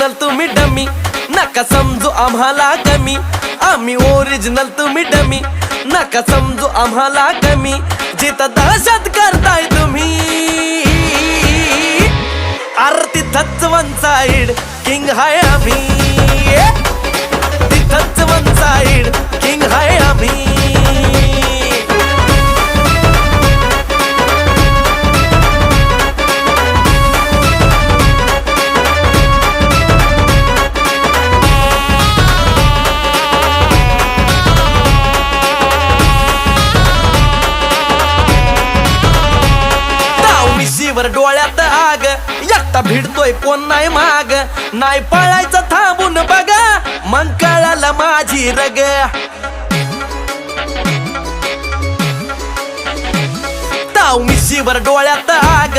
Original तुम्ही dummy, नका समजू आम्हाला कमी. आम्ही ओरिजिनल तुम्ही डमी, नका समजू आम्हाला कमी. जिथं दहशत करताय तुम्ही, अरे तिथंच वन साइड किंग हाय आम्ही. तिथंच वन साइड किंग हाय आम्ही. वर डोळ्यात आग, एकटा भिडतोय कोण नाही माग. नाही पळायचं थांबून बघा, मग कळालं माझी रग. ताव मिशीवर डोळ्यात आग,